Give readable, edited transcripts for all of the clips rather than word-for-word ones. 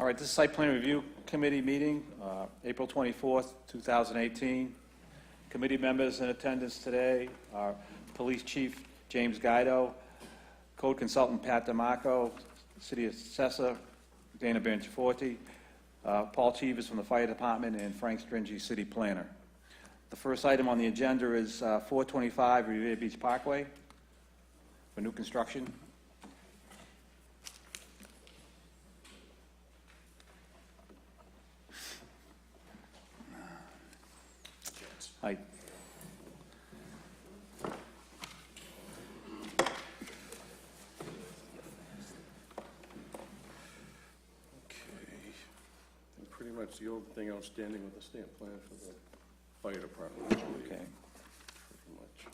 right, this is Site Plan Review Committee meeting, April 24th, 2018. Committee members in attendance today are Police Chief James Guido, Code Consultant Pat DeMarco, City Assessor Dana Benchiforti, Paul Chivas from the Fire Department, and Frank Stringy, City Planner. The first item on the agenda is 425 Revere Beach Parkway for new construction. Hi. And pretty much the only thing outstanding with the stamp plan for the fire department. I believe. Okay. Pretty much.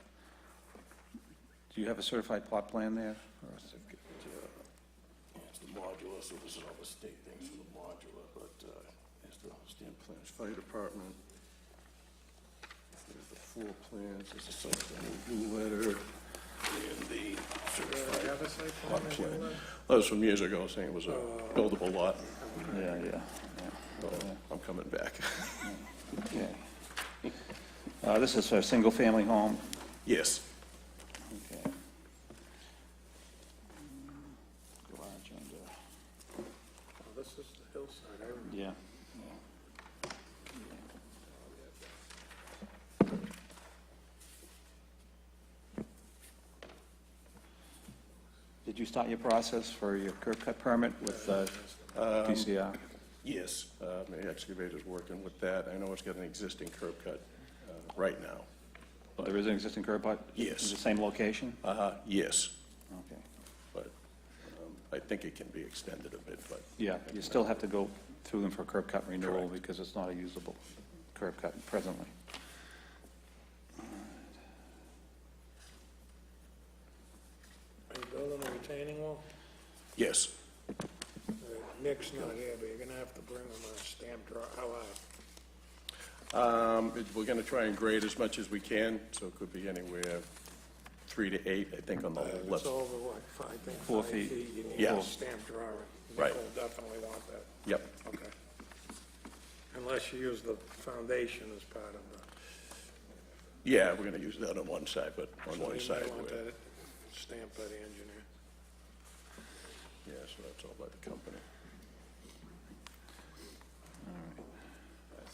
Do you have a certified plot plan there? Or is it- It's the modular, so this is all the state things for the modular, but here's the stamp plans. Fire department. There's the floor plans, there's the site plan review letter, and the certified plot plan. That was from years ago, saying it was a buildable lot. Yeah. So I'm coming back. Okay. This is for a single-family home. Yes. Okay. Garage under. This is the hillside, I remember. Yeah. Did you start your process for your curb cut permit with PCR? Yes, the excavator's working with that. I know it's got an existing curb cut right now. There is an existing curb cut? Yes. In the same location? Yes, Okay. but I think it can be extended a bit, but. Yeah, you still have to go through them for curb cut renewal Correct. because it's not a usable curb cut presently. Are you building a retaining wall? Yes, Nick's not here, but you're gonna have to bring him a stamp draw, how high? we're gonna try and grade as much as we can, so it could be anywhere 3 to 8, I think, on the If left. it's over, what, I think 4 5 feet. feet, you need Yeah. a stamp drawing. Right. Nick will definitely want that, Yep, okay. Unless you use the foundation as part of the. yeah, we're gonna use that on one side, but on So one you side, may want we're, that stamped by the engineer. yeah, so that's all by the company.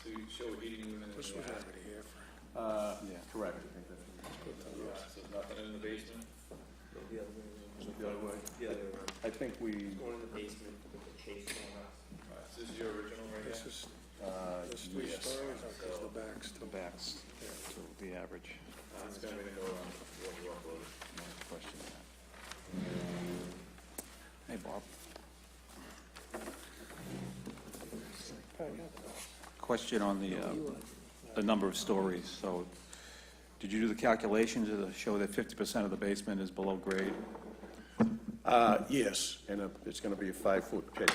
So you show a heating unit in This the was attic, already here, Frank. Yeah. Correct, I think that's. so nothing in the basement? Is it the other way? I think we, Going in the basement with the chase going up. So this is your original right This here? is, this 3 yes. stories, or because the back's The too. backs to the average. It's gonna be the go on what you upload. No question of that. Hey, Bob. Question on the number of stories. So did you do the calculations to show that 50% of the basement is below grade? yes, and it's gonna be a 5-foot pitch,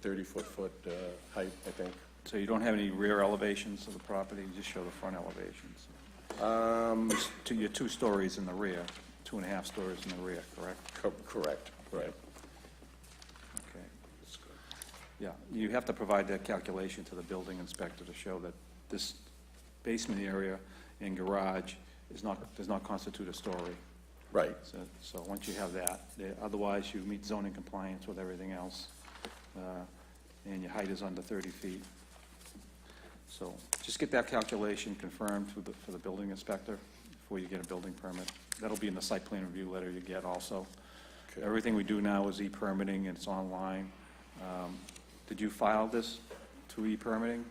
30-foot height, I think. So you don't have any rear elevations of the property, you just show the front elevations? To your 2 stories in the rear, 2.5 stories in the rear, correct? Correct, right. Okay. Yeah, you have to provide that calculation to the building inspector to show that this basement area and garage does not constitute a story. Right, So once you have that, otherwise you meet zoning compliance with everything else, and your height is under 30 feet. So just get that calculation confirmed for the building inspector before you get a building permit. That'll be in the site plan review letter you get also. Okay. Everything we do now is e-permitting, and it's online. Did you file this to e-permitting?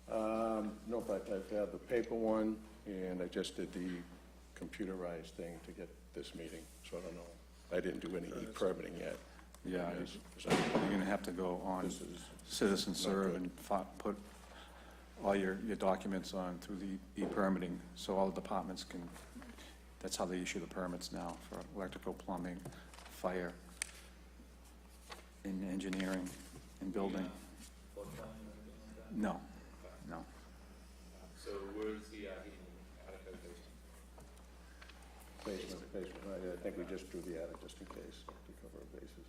no, but I've had the paper one, and I just did the computerized thing to get this meeting, so I don't know. I didn't do any e-permitting yet. Yeah, Yes, you're gonna have to go on This is Citizen not Serve good. and put all your documents on through the e-permitting, so all the departments can, that's how they issue the permits now for electrical, plumbing, fire, and engineering, and building. Flood plan and everything like that? No, no. So where's the heating attic or basement? basement, right, I think we just drew the attic just in case, to cover our bases.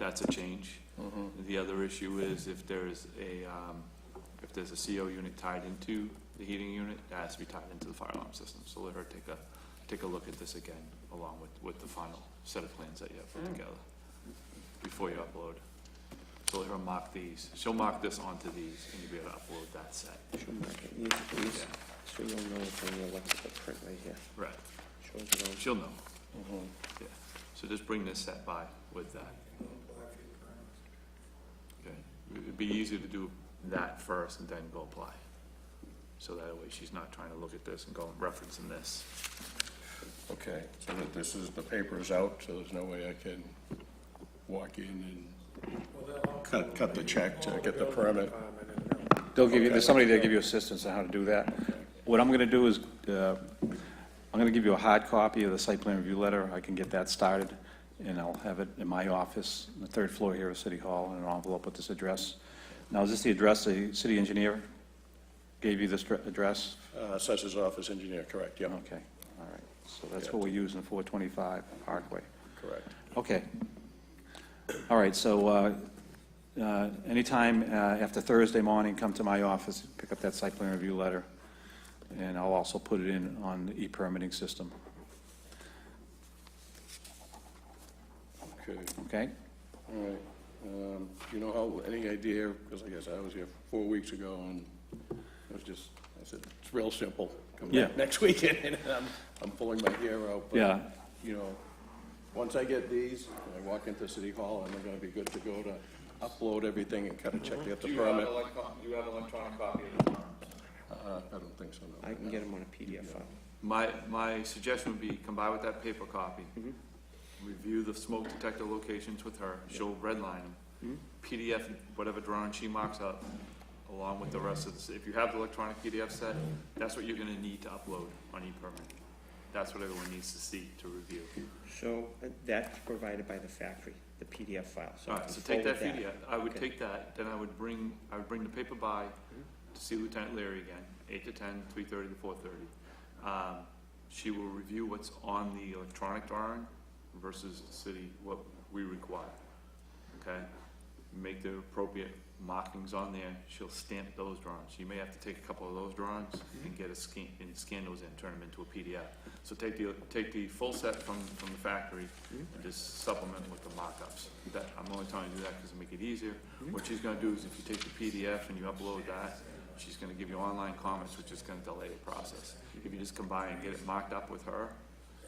that's a change. The other issue is if there's a CO unit tied into the heating unit, that has to be tied into the fire alarm system. So let her take a look at this again, along with the final set of plans that you have put together before you upload. So let her mark these. She'll mark this onto these, and you'll be able to upload that set. Should mark it, yeah, please, so you'll know it's on the electrical print right here. Right. Shows it on. She'll know. Yeah. So just bring this set by with that. Okay. It'd be easier to do that first and then go apply. So that way she's not trying to look at this and go referencing this. Okay, so that this is, the paper is out, so there's no way I can walk in and cut the check to get the permit. They'll give you, there's somebody there to give you assistance on how to do that. What I'm gonna do is, I'm gonna give you a hard copy of the site plan review letter. I can get that started, and I'll have it in my office, on the third floor here at City Hall, in an envelope with this address. Now, is this the address the city engineer gave you, this address? Assessor's office engineer, correct, yeah, Okay, all right. So that's what we use in 425 Parkway. correct. Okay. All right, so anytime after Thursday morning, come to my office, pick up that site plan review letter, and I'll also put it in on the e-permitting system, Okay, okay? all right. You know how, any idea, because I guess I was here 4 weeks ago, and it was just, I said, it's real simple. Come Yeah. back next weekend, and I'm pulling my hair out. But, Yeah. you know, once I get these, and I walk into City Hall, and they're gonna be good to go to upload everything and cut a check to get the Do you have permit. do you have an electronic copy of the terms? I don't think so, no. I can get them on a PDF file. My suggestion would be come by with that paper copy, review the smoke detector locations with her, she'll redline them, PDF, whatever drawing she marks up, along with the rest of the, if you have the electronic PDF set, that's what you're gonna need to upload on e-permit. That's what everyone needs to see to review. So that's provided by the factory, the PDF file. So I All right, can so take that forward PDF, I would Okay. take that, then I would bring the paper by to see Lieutenant Leary again, 8 to 10, 3:30 to 4:30. She will review what's on the electronic drawing versus the city, what we require, okay? Make the appropriate markings on there, she'll stamp those drawings. You may have to take a couple of those drawings and get a scan, and scan those in, turn them into a PDF. So take the full set from the factory and just supplement with the markups. That, I'm only telling you that because it'll make it easier. What she's gonna do is if you take the PDF and you upload that, she's gonna give you online comments, which is gonna delay the process. If you just come by and get it marked up with her,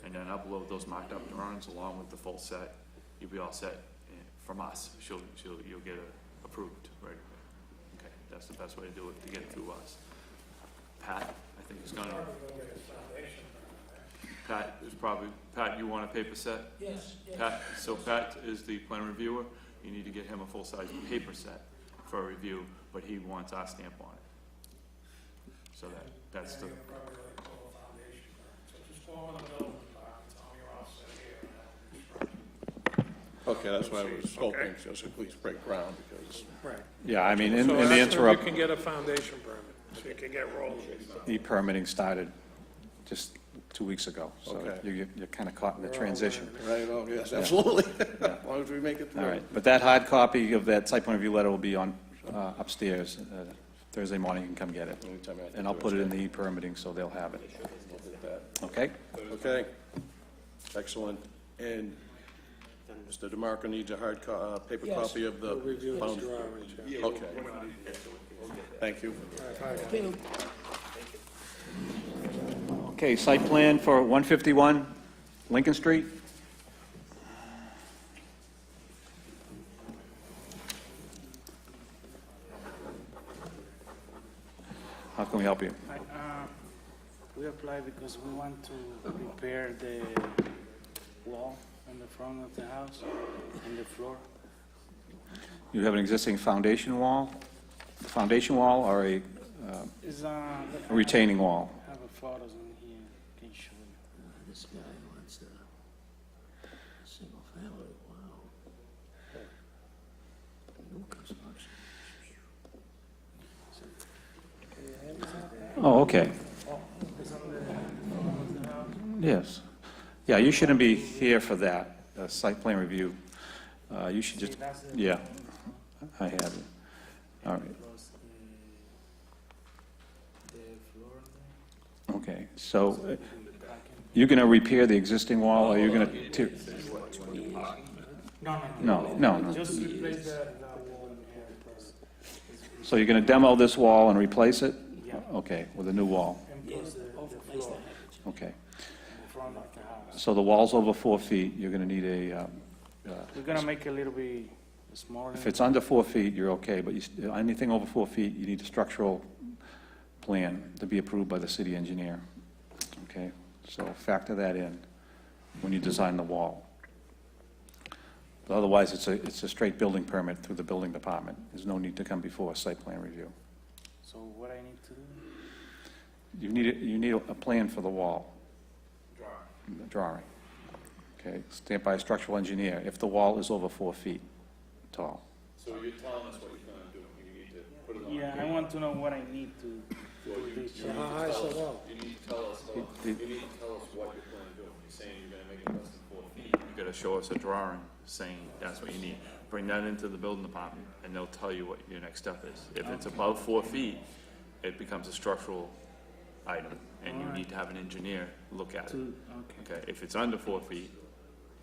and then upload those marked up drawings along with the full set, you'll be all set from us. You'll get it approved, right? Okay, that's the best way to do it, to get it through us. Pat, I think is gonna. Pat, you want a paper set? Yes, yes. Pat, so Pat is the plan reviewer, you need to get him a full-size paper set for a review, but he wants our stamp on it. So that's the, Probably like total foundation, so just go over the building department, tell me you're all set here. Okay, that's why I was hoping, just at least break ground, because Right. Yeah, I mean, in So the that's when interim, you can get a foundation permit, so you can get rolling. e-permitting started just 2 weeks ago, so Okay. you're kind of caught in the transition. right, oh, yes, absolutely, as long as we make it through. All right, but that hard copy of that site plan review letter will be on upstairs Thursday morning, you can come get it. Anytime I have to And I'll do put it in the e-permitting, so they'll have it, We'll get that. okay? Okay, excellent. And Mr. DeMarco needs a hard paper Yes. copy of the Review the found. drawings, yeah. Okay. Thank you. Okay, site plan for 151 Lincoln Street. How can we help you? We applied because we want to repair the wall on the front of the house and the floor. You have an existing foundation wall or a It's retaining wall? I have a photos in here, can show you. This guy wants a single family, wow. New construction. Oh, okay. Yes. Yeah, you shouldn't be here for that, site plan review. You should See, just, that's the- yeah, I have it. All right, Plus the floor there. okay. So Parking. you're going to repair the existing wall, or you're going to, no. Just replace the wall here, plus, So you're going to demo this wall and replace it? yeah, Okay, with a new wall, and plus the floor okay. in front of the house. So the wall's over 4 feet, you're going to need We're gonna make it a little bit smaller. if it's under 4 feet, you're okay, but anything over 4 feet, you need a structural plan to be approved by the city engineer, okay? So factor that in when you design the wall. But otherwise, it's a straight building permit through the building department. There's no need to come before a site plan review. So what I need to do? You need a plan for the wall. Drawing. Okay, stamped by a structural engineer, if the wall is over 4 feet tall. So you're telling us what you're gonna do, you need to put it on. Yeah, I want to know what I need to do this change. How high is the wall? You need to tell us, hold on. It- You need to tell us what you're planning to do. You're saying you're gonna make it less than 4 feet. You gotta show us a drawing saying that's what you need. Bring that into the building department, and they'll tell you what your next step is. If it's above 4 feet, it becomes a structural item, and you need to have an engineer look at it. Okay. Okay, if it's under 4 feet,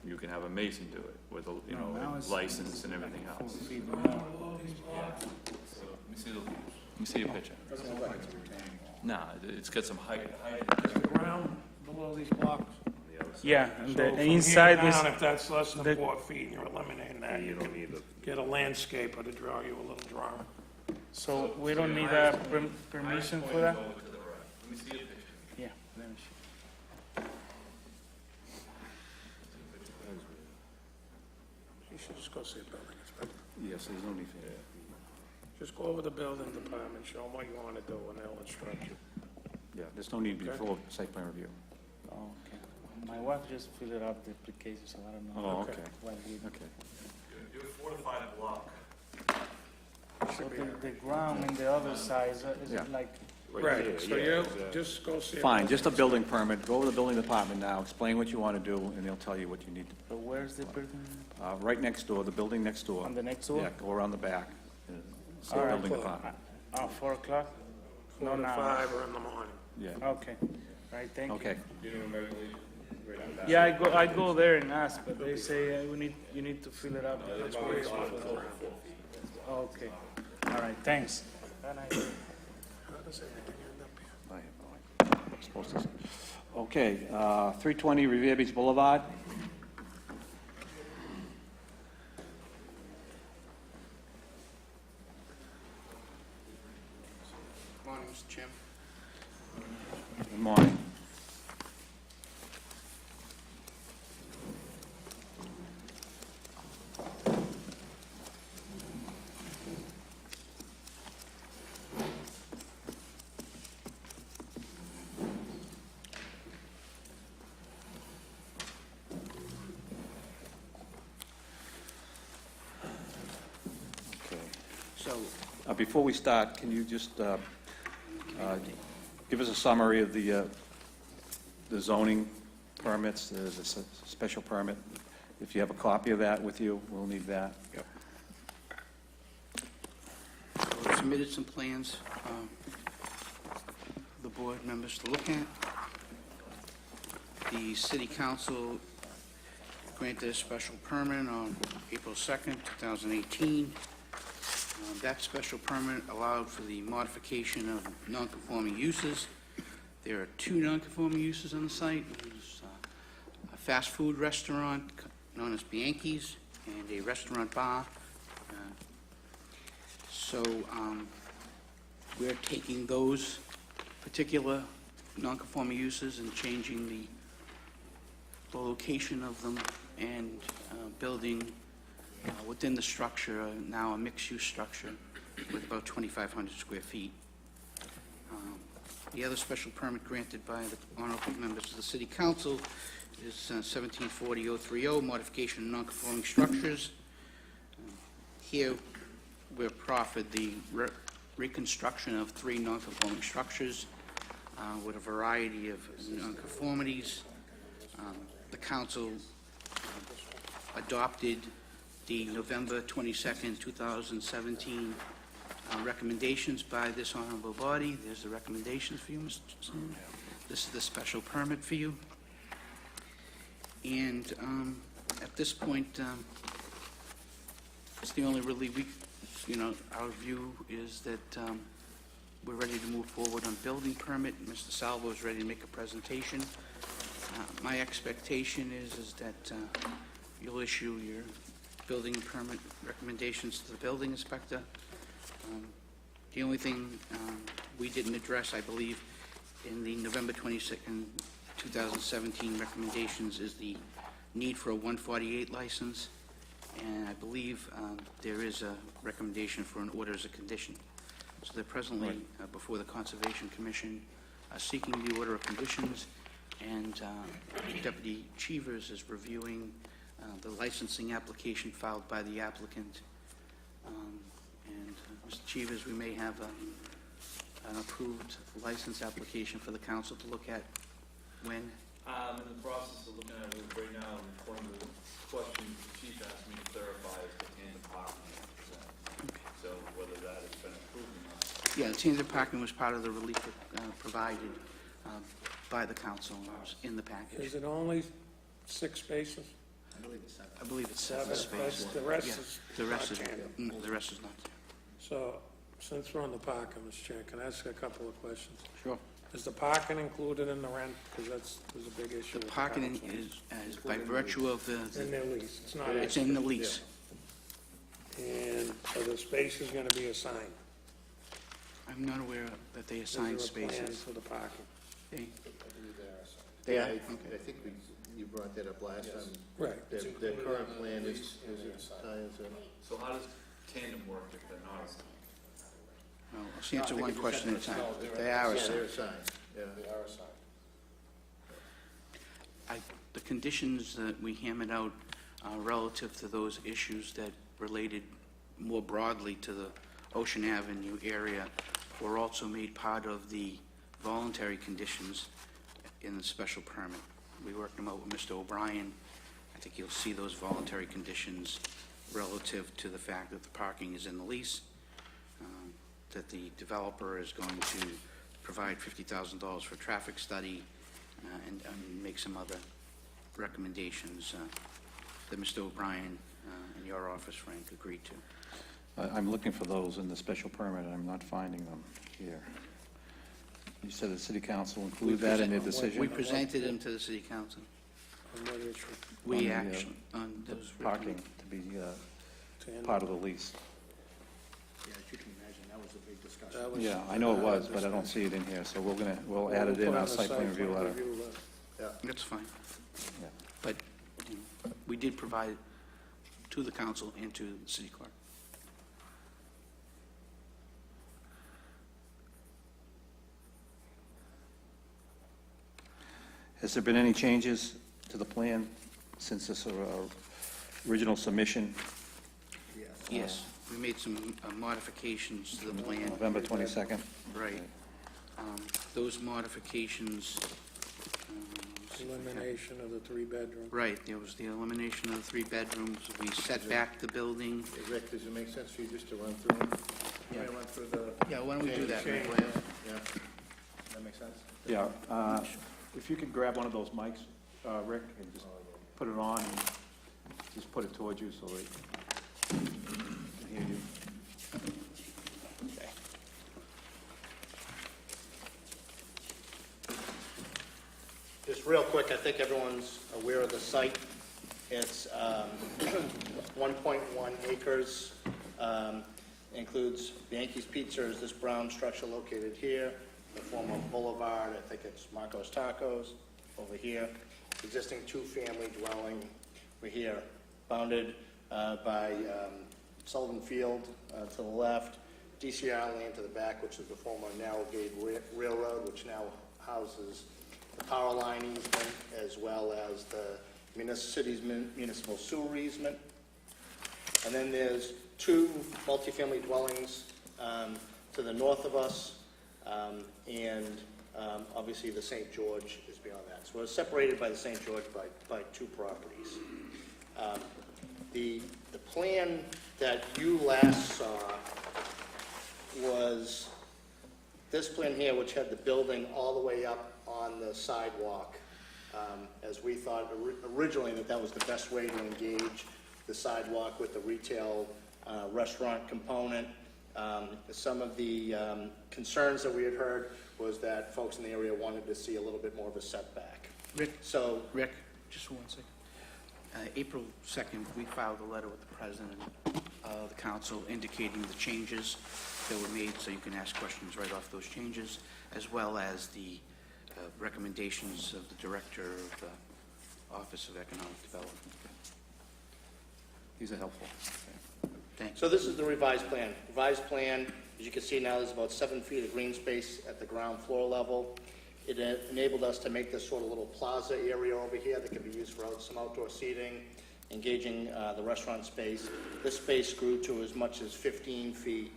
you can have a mason do it with a, you Now know, it's license and everything 4 else. feet more. So, let me see your picture. Nah, it's got some height. The ground below these blocks. Yeah, and So the from here inside is, down, if that's less the- than 4 feet, and you're eliminating that, you can get a landscaper to draw you a little drawing. so we don't need a permission for that? Over to the right. Let me see your picture. Yeah, let me see. You should just go see a building inspector. Yes, there's no need for that. Just go over the building department, show them what you want to do, and they'll instruct you. Yeah, there's no need before site plan review. Oh, okay. My wife just filled out the application, so I don't know. Oh, okay, what we- okay. Do a fortified block. So the ground in the other side, is Yeah. it like, Right, so you, just go see. Fine, just a building permit, go over to the building department now, explain what you want to do, and they'll tell you what you need. so where's the building? Right next door, the building next door. On the next door? Yeah, go around the back. See the All right. building department. 4 o'clock? 4 No, to no. 5 or in the morning. Yeah, Okay, right, thank you. okay. You know, American Legion, right on that. Yeah, I go there and ask, but they say you need to fill it up. That's where it's off the ground. Okay, all right, thanks. How does everything end up here? I have no idea. I'm supposed to- Okay, 320 Revere Beach Boulevard. Morning, Mr. Chairman. Good morning. Okay. So, Before we start, can you just give us a summary of the zoning permits? There's a special permit. If you have a copy of that with you, we'll need that. I submitted some plans for the board members to look at. The city council granted a special permit on April 2nd, 2018. That special permit allowed for the modification of non-conforming uses. There are 2 non-conforming uses on the site. There's a fast food restaurant known as Bianchi's and a restaurant bar. So we're taking those particular non-conforming uses and changing the location of them and building within the structure, now a mixed-use structure with about 2,500 square feet. The other special permit granted by the honorable members of the City Council is 1740-030, modification of non-conforming structures. Here, we're proffered the reconstruction of 3 non-conforming structures with a variety of non-conformities. The council adopted the November 22nd, 2017 recommendations by this honorable body. There's the recommendations for you, Mr. Simon. This is the special permit for you. And at this point, it's the only really, our view is that we're ready to move forward on building permit. Mr. Salvo is ready to make a presentation. My expectation is that you'll issue your building permit recommendations to the building inspector. The only thing we didn't address, I believe, in the November 22nd, 2017 recommendations is the need for a 148 license, and I believe there is a recommendation for an order as a condition. So they're presently before the Conservation Commission seeking the order of conditions, and Deputy Cheevers is reviewing the licensing application filed by the applicant. Mr. Cheevers, we may have an approved license application for the council to look at when? I'm in the process of looking at it right now, and one of the questions the chief asked me to clarify is the tandem parking. So whether that has been approved or not. Yeah, the tandem parking was part of the relief provided by the council, and it was in the package. Is it only 6 spaces? I believe it's 7 spaces. The rest Yeah, is the rest is, not tandem. the rest is not there. So, since we're on the parking, Mr. Chair, can I ask a couple of questions? Sure. Is the parking included in the rent? Because there's a big issue with the Parking council. is by virtue of In their lease, it's not it's in the lease. And so the space is gonna be assigned? I'm not aware that they Is assign there a plan spaces. for the parking? They are? I think you brought that up last time. Right. Their current plan is ties in. So how does tandem work if they're not assigned? Well, let's answer one question at a time. They are Yeah, assigned. they're assigned, yeah. The conditions that we hammered out relative to those issues that related more broadly to the Ocean Avenue area were also made part of the voluntary conditions in the special permit. We worked them out with Mr. O'Brien. I think you'll see those voluntary conditions relative to the fact that the parking is in the lease, that the developer is going to provide $50,000 for traffic study, and make some other recommendations that Mr. O'Brien and your office, Frank, agreed to. I'm looking for those in the special permit, I'm not finding them here. You said the city council include that in their decision? We presented them to the city council. On what issue? On We the, actually, on those. Parking to be Tandem? part of the lease. Yeah, as you can imagine, that was a big discussion. That was- Yeah, I know it was, but I don't see it in here, so we'll add it in our site plan review letter. That's fine. Yeah. But we did provide it to the council and to the city clerk. Has there been any changes to the plan since this original submission, Yes, we made some modifications to the plan. November 22nd? Right. Those modifications, Elimination of the 3-bedroom. right, there was the elimination of the 3 bedrooms. We set back the building. Hey, Rick, does it make sense for you just to run through them? Yeah. Run through the... Yeah, why don't we do that? Rick? Yeah. That makes sense? Yeah, if you could grab one of those mics, Rick, and just put it on, and just put it towards you so they can hear you. Okay. Just real quick, I think everyone's aware of the site. It's 1.1 acres, includes Bianchi's Pizza is this brown structure located here, the former boulevard, I think it's Marco's Tacos over here, existing 2-family dwelling over here, bounded by Sullivan Field to the left, DCR land to the back, which is the former narrow gauge railroad, which now houses the power line easement, as well as the city's municipal sewer easement. And then there's 2 multifamily dwellings to the north of us, and obviously the St. George is beyond that. So we're separated by the St. George by 2 properties. The plan that you last saw was this plan here, which had the building all the way up on the sidewalk, as we thought originally that was the best way to engage the sidewalk with the retail restaurant component. Some of the concerns that we had heard was that folks in the area wanted to see a little bit more of a setback. Rick, So, just one second. April 2nd, we filed a letter with the president of the council indicating the changes that were made, so you can ask questions right off those changes, as well as the recommendations of the director of the Office of Economic Development. These are helpful. Thanks. so this is the revised plan. Revised plan, as you can see now, there's about 7 feet of green space at the ground floor level. It enabled us to make this sort of little plaza area over here that can be used for some outdoor seating, engaging the restaurant space. This space grew to as much as 15 feet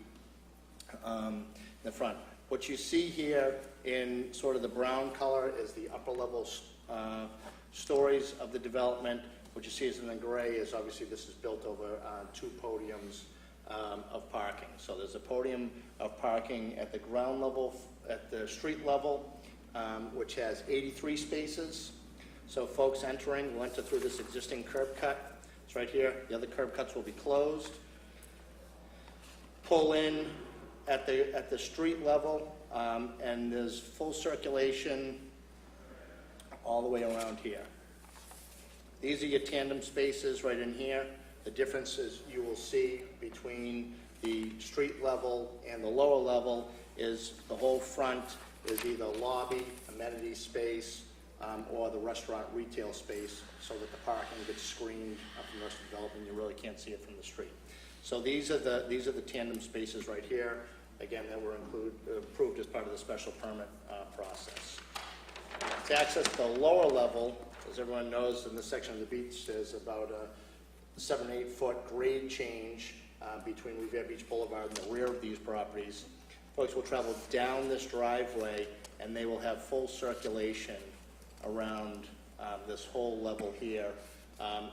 in the front. What you see here in sort of the brown color is the upper level stories of the development. What you see is in the gray is obviously this is built over 2 podiums of parking. So there's a podium of parking at the ground level, at the street level, which has 83 spaces. So folks entering will enter through this existing curb cut. It's right here. The other curb cuts will be closed. Pull in at the street level, and there's full circulation all the way around here. These are your tandem spaces right in here. The differences you will see between the street level and the lower level is the whole front is either lobby, amenity space, or the restaurant retail space, so that the parking gets screened from the rest of the development. You really can't see it from the street. So these are the tandem spaces right here. Again, that were approved as part of the special permit process. To access the lower level, as everyone knows, in this section of the beach, there's about a 7-8 foot grade change between Revere Beach Boulevard and the rear of these properties. Folks will travel down this driveway, and they will have full circulation around this whole level here.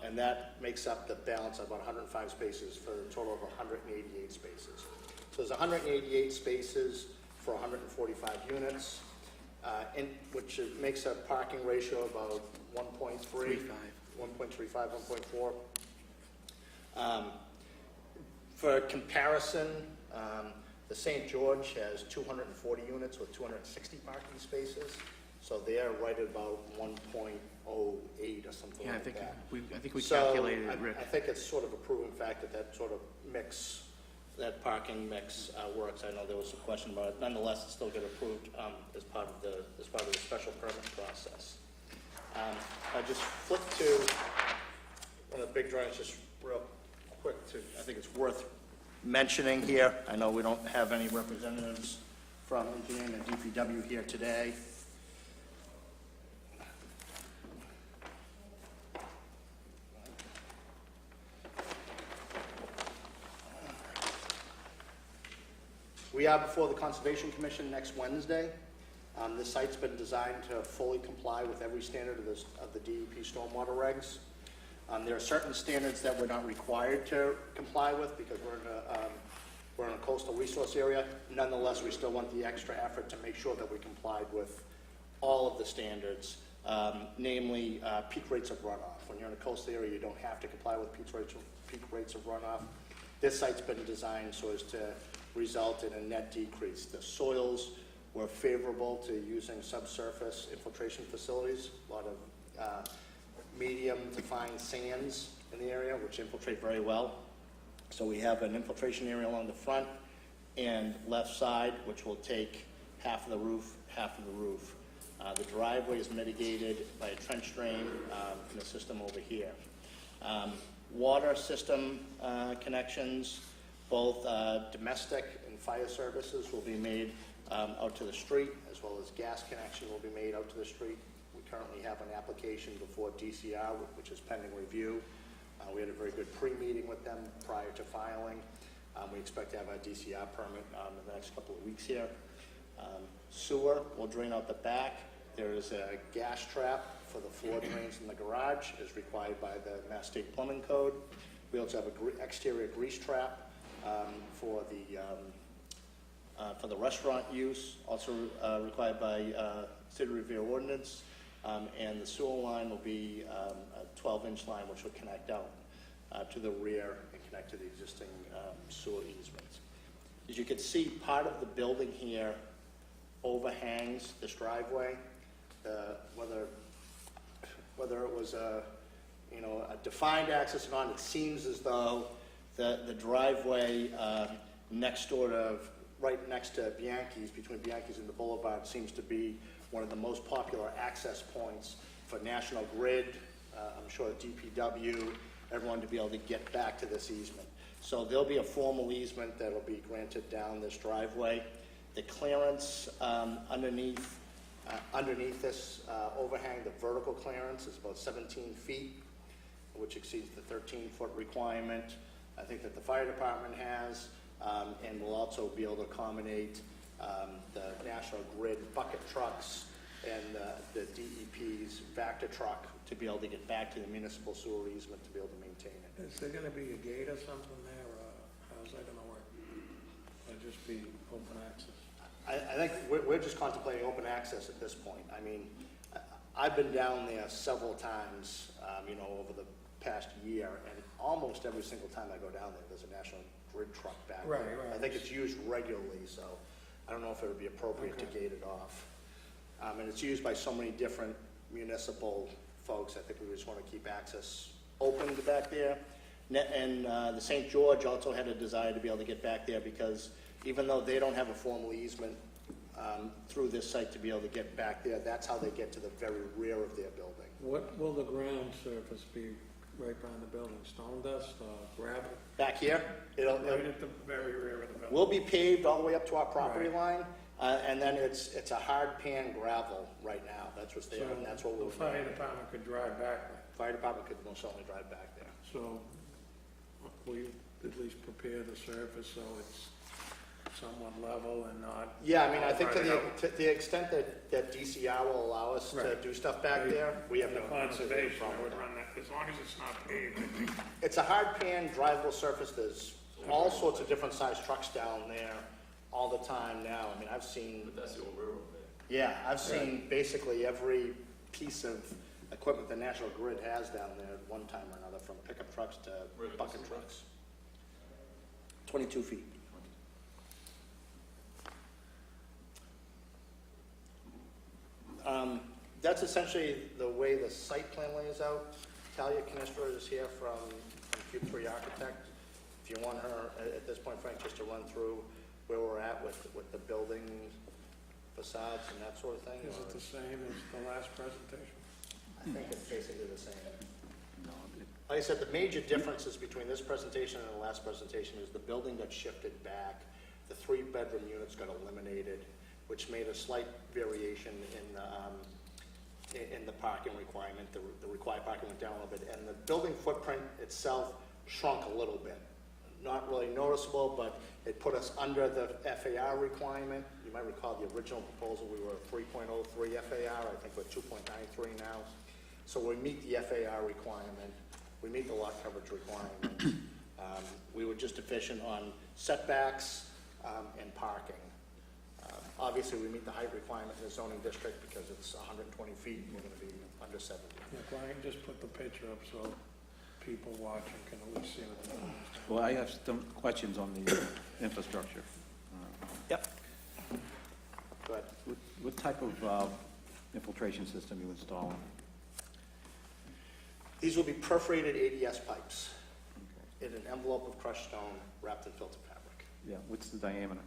And that makes up the balance of about 105 spaces for a total of 188 spaces. So there's 188 spaces for 145 units, which makes a parking ratio of about 1.35, 1.4. For comparison, the St. George has 240 units with 260 parking spaces, so they're right at about 1.08 or something like that. I think we calculated it, Rick. I think it's sort of a proven fact that sort of mix, that parking mix works. I know there was some question about it. Nonetheless, it still got approved as part of the special permit process. I just flip to one of the big drawings, just real quick. I think it's worth mentioning here. I know we don't have any representatives from engineering and DPW here today. We are before the Conservation Commission next Wednesday. This site's been designed to fully comply with every standard of the DEP stormwater regs. There are certain standards that we're not required to comply with because we're in a coastal resource area. Nonetheless, we still want the extra effort to make sure that we complied with all of the standards, namely peak rates of runoff. When you're in a coastal area, you don't have to comply with peak rates of runoff. This site's been designed so as to result in a net decrease. The soils were favorable to using subsurface infiltration facilities, a lot of medium to fine sands in the area, which infiltrate very well. So we have an infiltration area along the front and left side, which will take half of the roof, half of the roof. The driveway is mitigated by a trench drain in the system over here. Water system connections, both domestic and fire services will be made out to the street, as well as gas connection will be made out to the street. We currently have an application before DCR, which is pending review. We had a very good pre-meeting with them prior to filing. We expect to have our DCR permit in the next couple of weeks here. Sewer will drain out the back. There is a gas trap for the floor drains in the garage, as required by the Mass State Plumbing Code. We also have a exterior grease trap for the restaurant use, also required by City Revere ordinance. And the sewer line will be a 12-inch line which will connect out to the rear and connect to the existing sewer easements. As you can see, part of the building here overhangs this driveway. Whether it was a defined access or not, it seems as though the driveway right next to Bianchi's, between Bianchi's and the Boulevard, seems to be one of the most popular access points for National Grid, I'm sure DPW, everyone to be able to get back to this easement. So there'll be a formal easement that'll be granted down this driveway. The clearance underneath this overhang, the vertical clearance, is about 17 feet, which exceeds the 13-foot requirement I think that the fire department has, and will also be able to accommodate the National Grid bucket trucks and the DEP's Vector truck to be able to get back to the municipal sewer easement to be able to maintain it. Is there gonna be a gate or something there, or how's that gonna work? Or just be open access? I think we're just contemplating open access at this point. I mean, I've been down there several times, over the past year, and almost every single time I go down there, there's a National Grid truck back there. Right. I think it's used regularly, so I don't know if it would be appropriate to gate it off. And it's used by so many different municipal folks. I think we just want to keep access open to back there. And the St. George also had a desire to be able to get back there because even though they don't have a formal easement through this site to be able to get back there, that's how they get to the very rear of their building. What will the ground surface be right behind the building? Stone dust, gravel? Back here, Right at the very rear of the building? will be paved all the way up to our property line, and then it's a hard pan gravel right now. That's what's there, and that's what we'll. The fire department could drive back there. Fire department could most certainly drive back there. So will you at least prepare the surface so it's somewhat level and not? Yeah, I mean, I think Right out. to the extent that DCR will allow us to Right. do stuff back there, we have The no conservation, I problem would with run that, as long as it's not paved, I think. It's a hard pan drivable surface. There's all sorts of different size trucks down there all the time now. I mean, I've seen, But that's the old railroad there. yeah, I've seen basically every piece of equipment the National Grid has down there at one time or another, from pickup trucks to Where the bucket buses trucks. 22 feet. That's essentially the way the site plan lays out. Talia Canistra is here from Cube 3 Architect. If you want her, at this point, Frank, just to run through where we're at with the building facades and that sort of thing. Is it the same as the last presentation? I think it's basically the same. Like I said, the major differences between this presentation and the last presentation is the building got shifted back, the 3-bedroom units got eliminated, which made a slight variation in the parking requirement. The required parking went down a little bit, and the building footprint itself shrunk a little bit. Not really noticeable, but it put us under the FAR requirement. You might recall the original proposal, we were 3.03 FAR, I think we're 2.93 now. So we meet the FAR requirement, we meet the lot coverage requirement. We were just deficient on setbacks and parking. Obviously, we meet the height requirement in the zoning district because it's 120 feet, and we're going to be under 70. Yeah, Brian, just put the picture up so people watching can at least see what the plan is. Well, I have some questions on the infrastructure. Yep. Go ahead. What type of infiltration system you installing? These will be perforated ADS pipes in an envelope of crushed stone wrapped in filter fabric. Yeah, what's the diameter?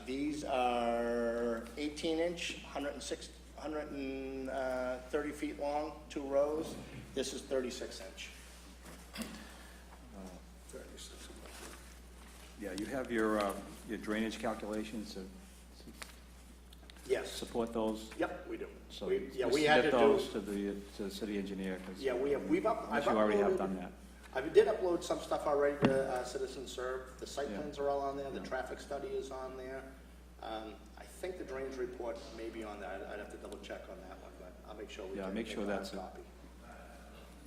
These are 18-inch, 130 feet long, 2 rows. This is 36-inch. Yeah, you have your drainage calculations to Yes. support those? Yep, we do. So We- you we had to submit do. those to the city engineer? 'Cause Yeah, we've I've unless you already have uploaded- done that. I did upload some stuff already to Citizen Serve. The site Yeah. plans are all on there, the Yeah. traffic study is on there. I think the drainage report may be on there. I'd have to double check on that one, but I'll make sure we Yeah, can make sure a that's a- copy.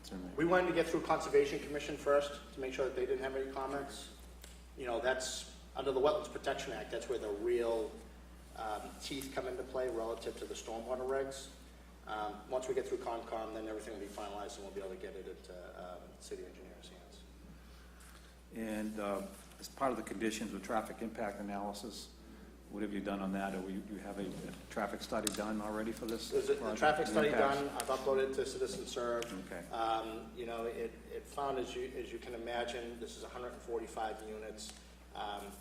It's in there. We wanted to get through Conservation Commission first, to make sure that they didn't have any comments. You know, that's, under the Wetlands Protection Act, that's where the real teeth come into play relative to the stormwater regs. Once we get through Concom, then everything will be finalized, and we'll be able to get it into city engineer's hands. And as part of the conditions of traffic impact analysis, what have you done on that? Do you have a traffic study done already for this? There's a project? traffic study Impacts? done, I've uploaded it to Citizen Serve. Okay. You know, it found, as you can imagine, this is 145 units.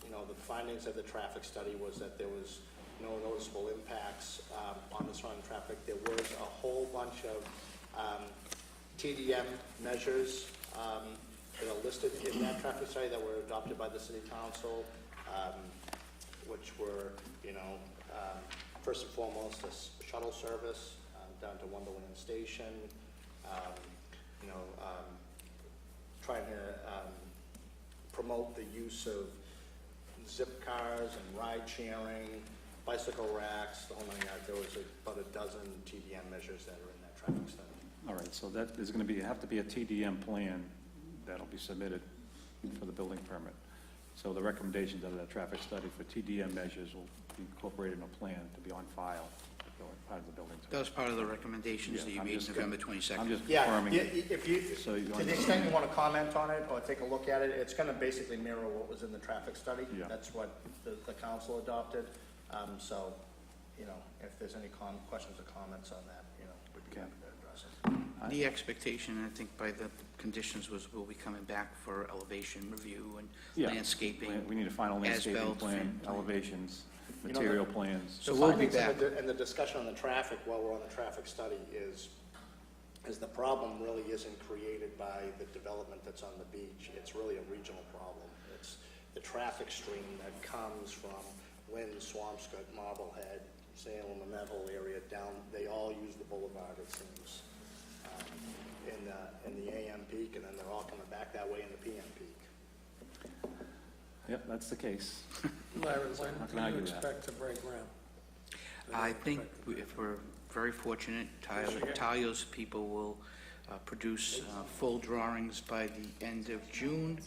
You know, the findings of the traffic study was that there was no noticeable impacts on the surrounding traffic. There was a whole bunch of TDM measures that are listed in that traffic study that were adopted by the city council, which were, you know, first and foremost, a shuttle service down to Wonderland Station, you know, trying to promote the use of zip cars and ride sharing, bicycle racks, the whole nine yards. There was about a dozen TDM measures that are in that traffic study. All right, so that is going to have to be a TDM plan that'll be submitted for the building permit. So the recommendations of that traffic study for TDM measures will be incorporated in a plan to be on file, part of the building. That was part of the recommendations that you I'm made just November I'm 22nd. just Yeah, confirming. if you, So you to the extent you want to comment on it or take a look at it, it's going to basically mirror what was in the traffic study. Yeah. That's what the council adopted. So, you know, if there's any questions or comments on that, you know, we'd be Okay. happy to address it. The expectation, I think, by the conditions was we'll be coming back for elevation review and Yeah. landscaping. We need a final landscaping as-built plan, plan. elevations, You know, material plans. So The we'll be findings back. and the discussion on the traffic, while we're on the traffic study, is the problem really isn't created by the development that's on the beach. It's really a regional problem. It's the traffic stream that comes from Lynn, Swampscott, Marblehead, Salem, and that whole area down. They all use the boulevard, it seems, in the AM peak, and then they're all coming back that way in the PM peak. Yep, that's the case. Larry, How when can I do you argue that? expect to break ground? I think if we're very fortunate, Talio's people will produce full drawings by the end of June,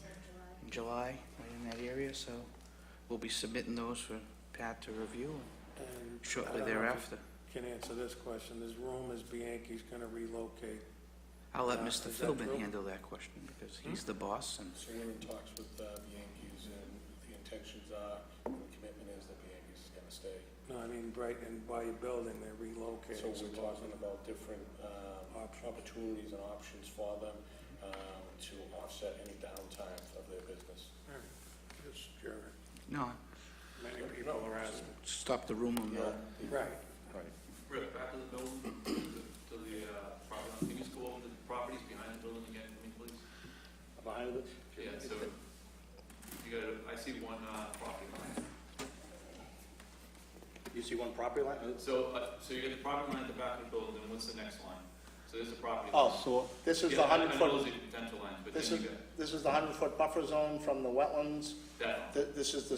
July, right in that area, so we'll be submitting those for Pat to review And shortly I don't know if thereafter. you Can answer this question. There's rumors Bianchi's going to relocate. I'll let Is Mr. that Philbin true? handle that question because he's the boss and So we're in talks with the Yankees, and the intentions are, and the commitment is that the Yankees is gonna stay. No, I mean, right, and while you're building, they're relocating. So we're talking about different opportunities and options for them to offset any downtime of their business. All right. Just curious. no, Many people are asking. stop the rumor mill. Right. Right. Rick, back to the building, to the property, can you just go over the properties behind the building again for me, please? Behind it? Yeah, so, you got, I see one property line. You see one property line? So you got the property line at the back of the building, and what's the next line? So there's the property Oh, line. So, this is the Yeah, I know 100-foot. those are potential lines, but This then is, you got this is the 100-foot buffer zone from the wetlands. that. This is the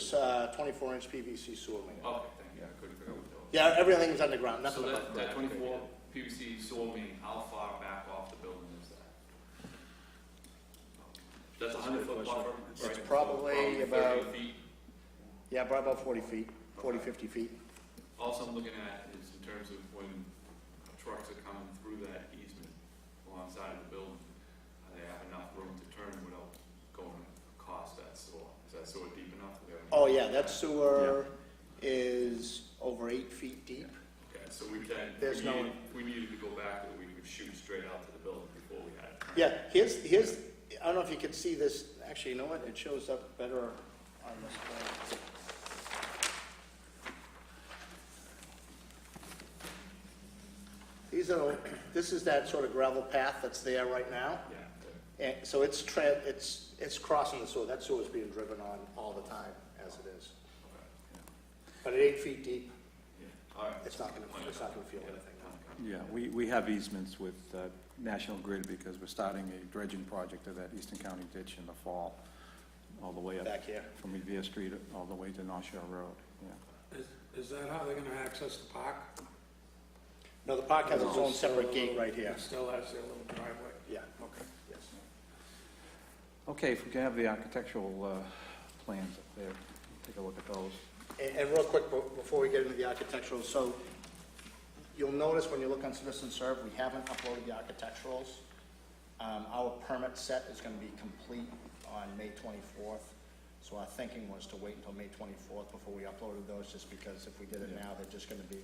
24-inch PVC sewer main. Okay, thank you, I couldn't figure out what that was. Yeah, everything's underground, nothing So above that ground. 24 PVC sewer main, how far back off the building is that? That's a 100-foot buffer? It's right? probably 30 about- feet. Yeah, probably about 40 feet, 40, 50 feet. Also, I'm looking at is in terms of when trucks are coming through that easement alongside of the building, they have enough room to turn without going across that sewer. Is that sewer deep enough? Do they have Oh, enough- yeah, that sewer is over 8 feet deep. Okay, so we can, There's no- we needed to go back, or we could shoot straight out to the building before we had it. Yeah, here's, I don't know if you can see this, actually, you know what, it shows up better on this plan. This is that sort of gravel path that's there right now. Yeah. And so it's crossing the sewer, that sewer's being driven on all the time, as it is. But at 8 feet deep, All right. it's not gonna feel anything. yeah, we have easements with National Grid because we're starting a dredging project of that Eastern County ditch in the fall, all the way up Back here. from Revere Street all the way to North Shore Road, yeah. Is that how they're going to access the park? No, the park has its own separate gate right here. It still has their little driveway? Yeah. Okay. Okay, if we can have the architectural plans up there, take a look at those. And real quick, before we get into the architectural, so you'll notice when you look on Citizen Serve, we haven't uploaded the architecturals. Our permit set is going to be complete on May 24th, so our thinking was to wait until May 24th before we uploaded those, just because if we did it now, they're just going to be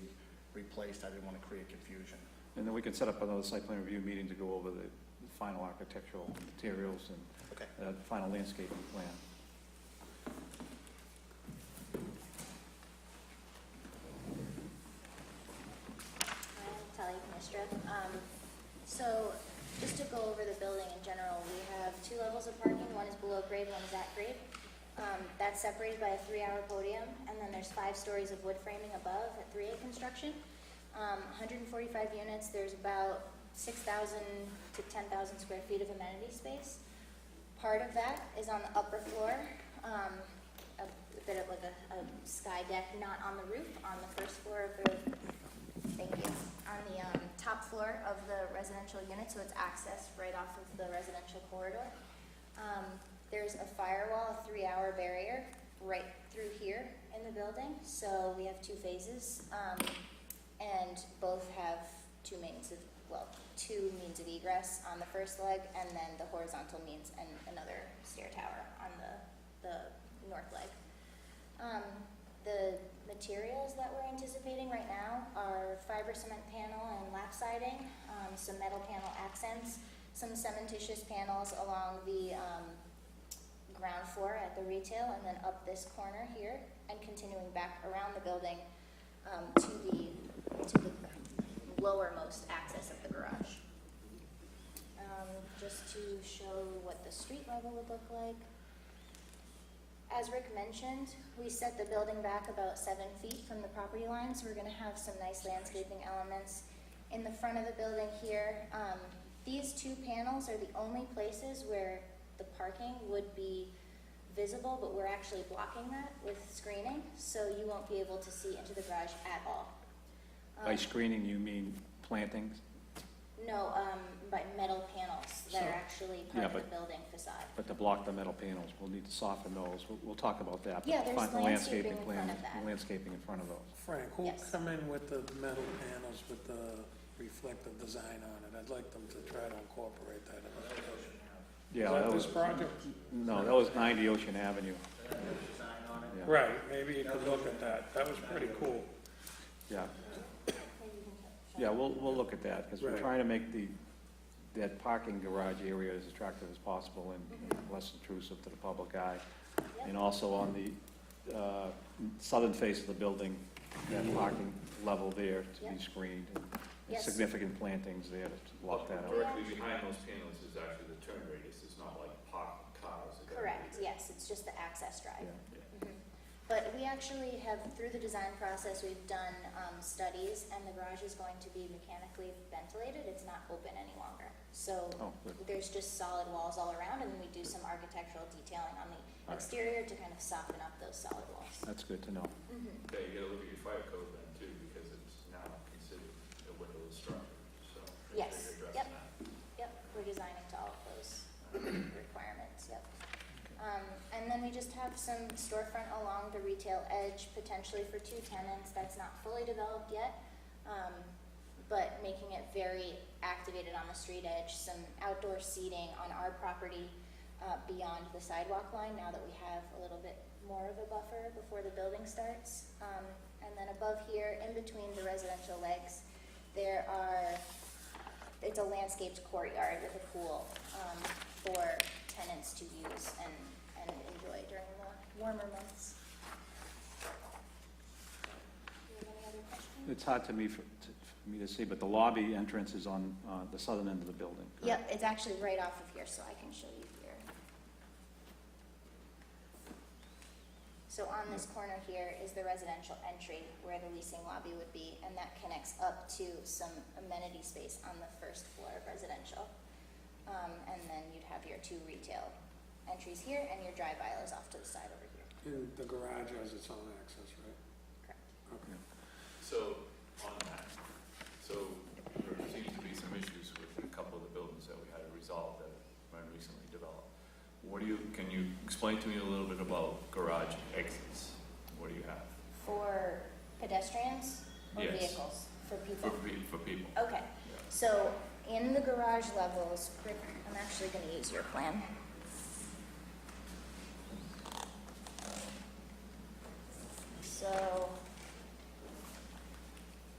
replaced. I didn't want to create confusion. And then we can set up another site plan review meeting to go over the final architectural materials and Okay. final landscaping plan. I'm Talia Canestra. So just to go over the building in general, we have 2 levels of parking. One is below grade, one is at grade. That's separated by a 3-hour podium, and then there's 5 stories of wood framing above at 3A construction. 145 units, there's about 6,000 to 10,000 square feet of amenity space. Part of that is on the upper floor, a bit of like a sky deck, not on the roof, on the first floor of the, thank you, on the top floor of the residential unit, so it's accessed right off of the residential corridor. There's a firewall, a 3-hour barrier right through here in the building, so we have 2 phases, and both have 2 means of egress on the first leg, and then the horizontal means and another stair tower on the north leg. The materials that we're anticipating right now are fiber cement panel and lap siding, some metal panel accents, some cementitious panels along the ground floor at the retail, and then up this corner here, and continuing back around the building to the lowermost access of the garage. Just to show what the street level would look like. As Rick mentioned, we set the building back about 7 feet from the property line, so we're going to have some nice landscaping elements. In the front of the building here, these 2 panels are the only places where the parking would be visible, but we're actually blocking that with screening, so you won't be able to see into the garage at all. By screening, you mean plantings? No, by metal panels that are actually part of the building facade. But to block the metal panels, we'll need to soften those. We'll talk about that. Yeah, there's Find the landscaping in front plan- of that. Landscaping in front of those. Frank, who'll Yes. come in with the metal panels with the reflective design on it? I'd like them to try to incorporate that in the discussion. Yeah, Is that that was, this project? no, that was 90 Ocean Avenue. Yeah. Right, maybe you could look at that. That was pretty cool. Yeah. Yeah, we'll look at that, because we're Right. trying to make that parking garage area as attractive as possible and less intrusive to the public eye. And also on the southern face of the building, that parking level there to be Yep. screened. And Yes. significant plantings there to block that out. Directly behind those panels is actually the turn radius, it's not like parked cars. that gotta Correct, be there. yes, it's just the access drive. Yeah. Mhm. But we actually have, through the design process, we've done studies, and the garage is going to be mechanically ventilated. It's not open any longer. So Oh, good. there's just solid walls all around, and then we do some architectural detailing on the Right. exterior to kind of soften up those solid walls. That's good to know. Mhm. Yeah, you gotta look at your fire code then too, because it's now considered a windowless structure, so. make sure Yes, you're yep. addressing that. Yep, we're designing to all of those requirements, yep. And then we just have some storefront along the retail edge, potentially for 2 tenants. That's not fully developed yet, but making it very activated on the street edge. Some outdoor seating on our property beyond the sidewalk line, now that we have a little bit more of a buffer before the building starts. And then above here, in between the residential legs, it's a landscaped courtyard with a pool for tenants to use and enjoy during the warmer months. Do you have any other questions? It's hard for me to see, but the lobby entrance is on the southern end of the building. correct? Yep, it's actually right off of here, so I can show you here. So on this corner here is the residential entry where the leasing lobby would be, and that connects up to some amenity space on the first floor of residential. And then you'd have your 2 retail entries here, and your drive aisle is off to the side over here. And the garage has its own access, right? Correct. Okay. So, on that, so there seems to be some issues with a couple of the buildings that we had to resolve that were recently developed. Can you explain to me a little bit about garage exits? What do you have? For pedestrians or Yes. vehicles? For people? For people? Okay, so in the garage levels, Rick, I'm actually gonna use your plan. So,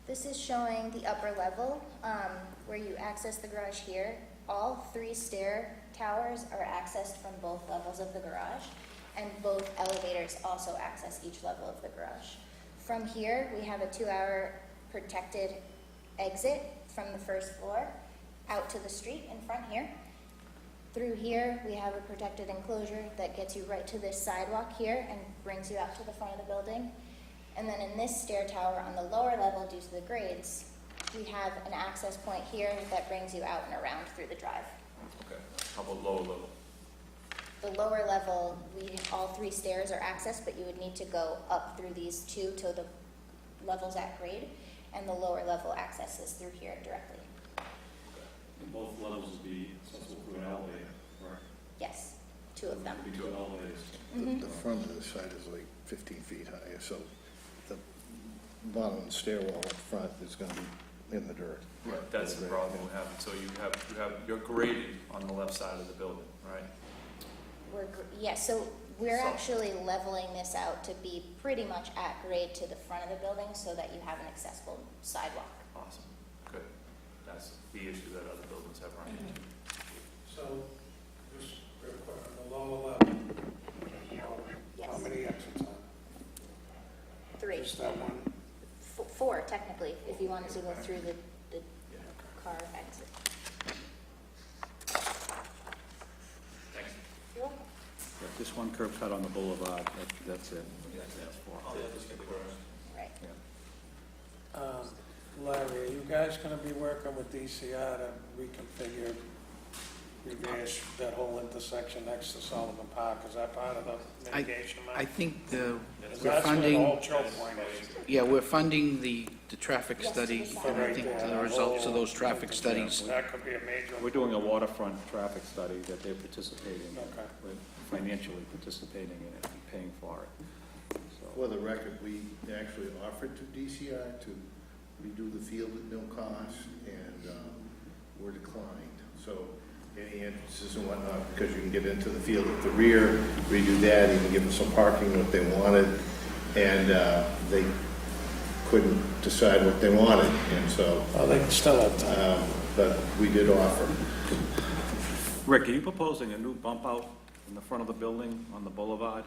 this is showing the upper level, where you access the garage here. All 3 stair towers are accessed from both levels of the garage, and both elevators also access each level of the garage. From here, we have a 2-hour protected exit from the first floor out to the street in front here. Through here, we have a protected enclosure that gets you right to this sidewalk here and brings you out to the front of the building. And then in this stair tower on the lower level, due to the grades, we have an access point here that brings you out and around through the drive. Okay. How about lower level? The lower level, all 3 stairs are accessed, but you would need to go up through these 2 to the levels at grade, and the lower level access is through here directly. Both levels will be accessible through an elevator, correct? Yes, 2 of them. There'll be 2 elevators. Mhm. The front of the site is like 15 feet higher, so the bottom stairwell up front is gonna be in the dirt. Right. That's the problem we have. So you're graded on the left side of the building, right? So we're So- actually leveling this out to be pretty much at grade to the front of the building so that you have an accessible sidewalk. Awesome. Good. That's the issue that other buildings have run into. So, just real quick, on the lower level, Yes. how many exits are 3. there? Just that one? 4 technically, if you wanted to go through the car exit. Thanks. You're welcome. Yeah, just one curb cut on the boulevard, that's it. Right. Larry, are you guys gonna be working with DCR to reconfigure, reverse that whole intersection next to Sullivan Park? Is that part of the mitigation? I think Because we're that's where the funding, whole choke point is. yeah, we're funding the traffic Yes, study, to the and I Right think there, the that results of whole those traffic studies, That could be a major. We're doing a waterfront traffic study that they're participating in. Okay. We're financially participating in it and paying for it. So, For the record, we actually offered to DCI to redo the field at no cost, and were declined. So any entrances and whatnot, because you can get into the field at the rear, redo that, even give them some parking, what they wanted, and they couldn't decide what they wanted, and so, Oh, they can still have time. but we did offer. Rick, are you proposing a new bump out in the front of the building on the boulevard?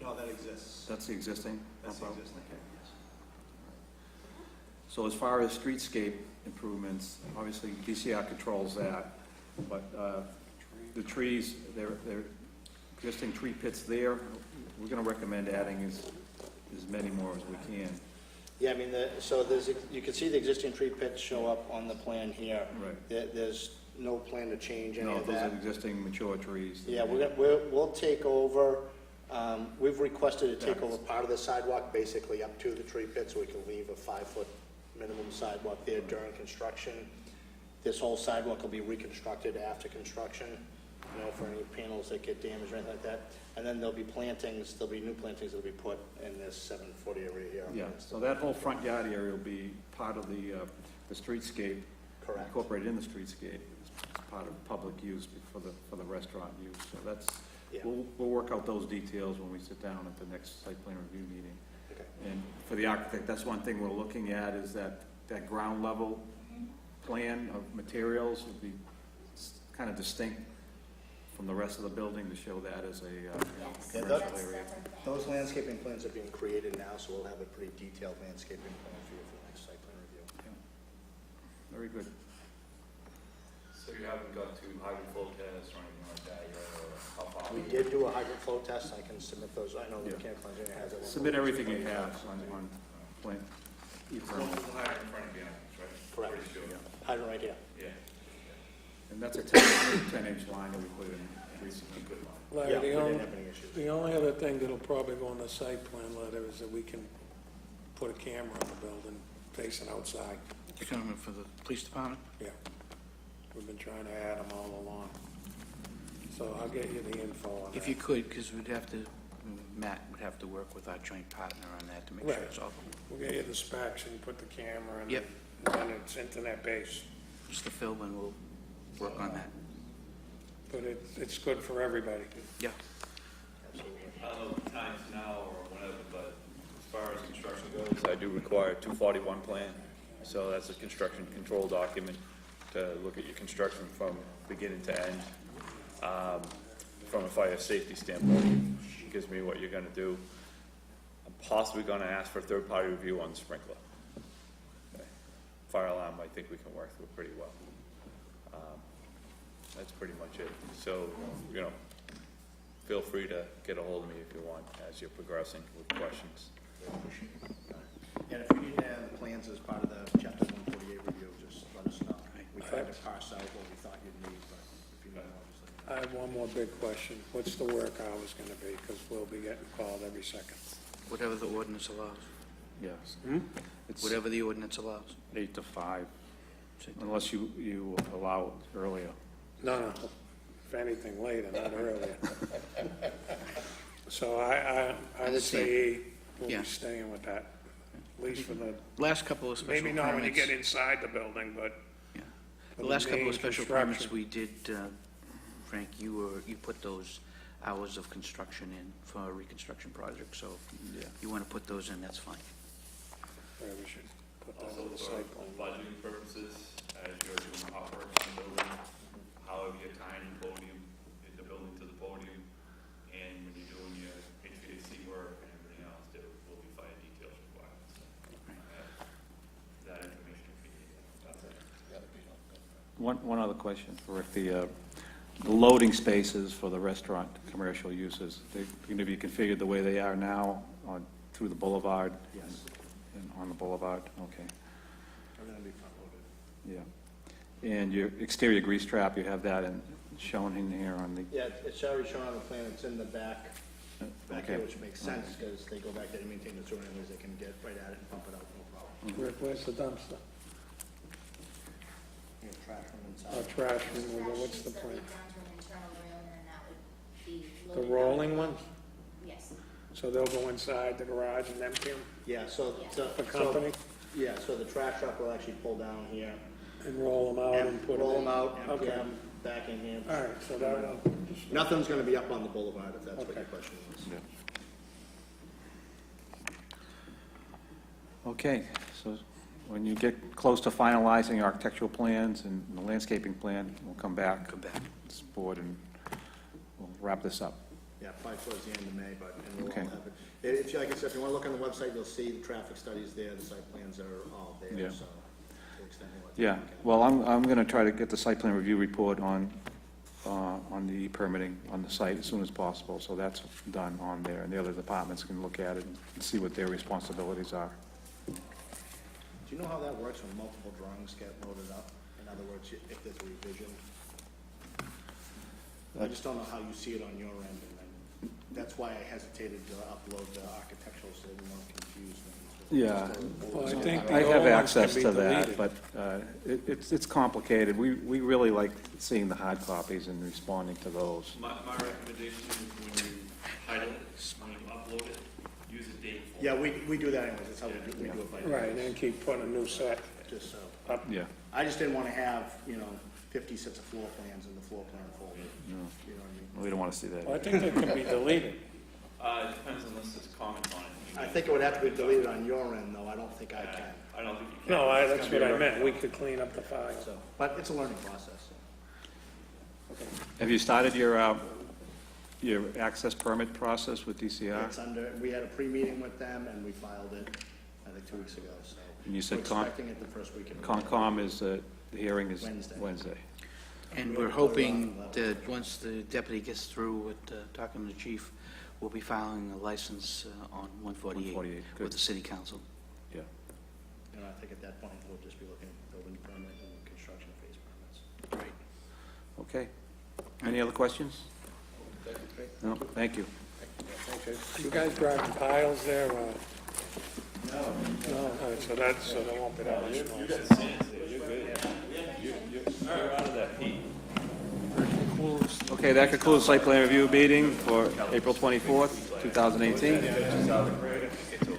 No, that exists. That's the existing That's bump out? existing. Okay. So as far as streetscape improvements, obviously DCR controls that, but the trees, there existing tree pits there, we're gonna recommend adding as many more as we can. Yeah, I mean, you can see the existing tree pits show up on the plan here. Right. There's no plan to change any No, of those are that. existing mature trees. Yeah, we'll take over, we've requested to take over part of the sidewalk, basically up to the tree pit, so we can leave a 5-foot minimum sidewalk there during construction. This whole sidewalk will be reconstructed after construction, for any panels that get damaged or anything like that. And then there'll be plantings, there'll be new plantings that'll be put in this 7-foot area here. Yeah, so that whole front yard area will be part of the streetscape. Correct. Incorporated in the streetscape as part of public use for the restaurant use. So that's, Yeah. we'll work out those details when we sit down at the next site plan review meeting. Okay. And for the architect, that's one thing we're looking at, is that ground level plan of materials will be kind of distinct from the rest of the building to show that as a Yes, Yeah, commercial that's area. definitely. Those landscaping plans are being created now, so we'll have a pretty detailed landscaping plan for you for the next site plan review. Very good. So you haven't got to hydro flow test or anything like that yet, or how far? We did do a hydrant flow test, I can submit those, I know the Yeah. mechanical engineer has it. Submit everything you have on plan. There's a hydrant in front of you, right? Correct. Pretty sure. Hydrant right here. Yeah. And that's a 10-inch line that we put in recently. Good line. Larry, Yeah, we the didn't only, have any issues. the only other thing that'll probably go on the site plan letter is that we can put a camera on the building facing outside. you're coming for the police department? Yeah. We've been trying to add them all along. So I'll get you the info on that. If you could, because we'd have to, Matt would have to work with our joint partner on that to make sure Right. it's all, We'll get you the specs and put the camera and Yep. then it's internet-based. Mr. Philbin will work on that. But it's good for everybody. Yeah. I don't know the times now or whatever, but as far as construction goes, I do require a 241 plan. So that's a construction control document to look at your construction from beginning to end. From a fire safety standpoint, it gives me what you're gonna do. I'm possibly gonna ask for a third-party review on the sprinkler. Okay. Fire alarm, I think we can work through pretty well. That's pretty much it. So, you know, feel free to get a hold of me if you want as you're progressing with questions. And if you need to have the plans as part of the chapter 148 review, just let us know. We tried to parse out what we thought you'd need, but if you need more, just let me know. I have one more big question. What's the work hours gonna be? Because we'll be getting called every second. Whatever the ordinance allows. Yes. It's Whatever the ordinance allows. 8 to 5, unless you allow it earlier. No, if anything later, not earlier. So I would say we'll Yeah. be staying with that, at least for the, Last couple of special permits. maybe not when you get inside the building, but Yeah. for The last couple main of special construction. permits we did, Frank, you put those hours of construction in for a reconstruction project, so Yeah. you want to put those in, that's fine. Yeah, we should put that Also on the for site plan. budgeting purposes, as you're doing hot work in the building, however you're tying the podium, the building to the podium, and when you're doing your HVAC work and everything else, there will be fire details required. So, that information will be needed. That's it. One other question for Rick. The loading spaces for the restaurant commercial uses, they're going to be configured the way they are now through the boulevard? Yes. And on the boulevard? Okay, We're going to be front-loaded. yeah. And your exterior grease trap, you have that shown in here on the, Yeah, it's already shown on the plan, it's in the back okay. here, which makes sense, because they go back there to maintain the sewer anyways, they can get right at it and pump it out, no problem. Rick, where's the dumpster? You have trash room inside. Or trash removal, what's the plan? Down to an internal room, and that would be The loaded rolling out. ones? Yes. So they'll go inside the garage and empty them Yeah, so, for company yeah, so the trash truck will actually pull down here, and roll them out and and put them in? roll them out, empty Okay. them, back in here. All right, so that will, Nothing's gonna be up on the boulevard, if that's what your Okay. question was. Okay, so when you get close to finalizing your architectural plans and the landscaping plan, we'll come back. Come back. This board and we'll wrap this up. Yeah, probably towards the end of May, but, and we'll all Okay. have it. If you, like I said, if you wanna look on the website, you'll see the traffic studies there, the site plans are all there, Yeah. so. to the extent you want to Yeah, look at it. well, I'm going to try to get the site plan review report on the permitting on the site as soon as possible, so that's done on there, and the other departments can look at it and see what their responsibilities are. Do you know how that works when multiple drawings get loaded up? In other words, if there's a revision? I just don't know how you see it on your end, and then, that's why I hesitated to upload the architectural, so we weren't confused. Yeah. well, I think I the have old ones can access be to that, deleted. but it's complicated. We really like seeing the hard copies and responding to those. My recommendation is when you title it, when you upload it, use a date form. Yeah, we do that anyways, that's how we do it by. Right, and then keep putting a new set Just so. up. Yeah. I just didn't want to have, 50 sets of floor plans in the floor plan folder. No. You know what I mean? We don't want to see that. Well, I think they can be deleted. It depends unless there's comments on it. I think it would have to be deleted on your end, though, I don't think I can. I don't think you can. No, It's that's gonna be what I a meant, we could clean up the file. So, but it's a learning process, so. Have you started your access permit process with DCR? It's under, we had a pre-meeting with them, and we filed it, I think, 2 weeks ago, so. And you said We're expecting it the first week in May. Concom is, the hearing is Wednesday. Wednesday. And we're hoping that once the deputy gets through with talking to the chief, we'll be filing a license on 148 148, good. with the city council. Yeah. And I think at that point, we'll just be looking at building permit and construction phase permits. Right. Okay. Any other questions? No, thank you. You guys grabbing piles there, No. No, all right, so there won't be that much noise. You're good. You're out of that heat. Closed. Okay, that concludes site plan review meeting for April 24th, 2018.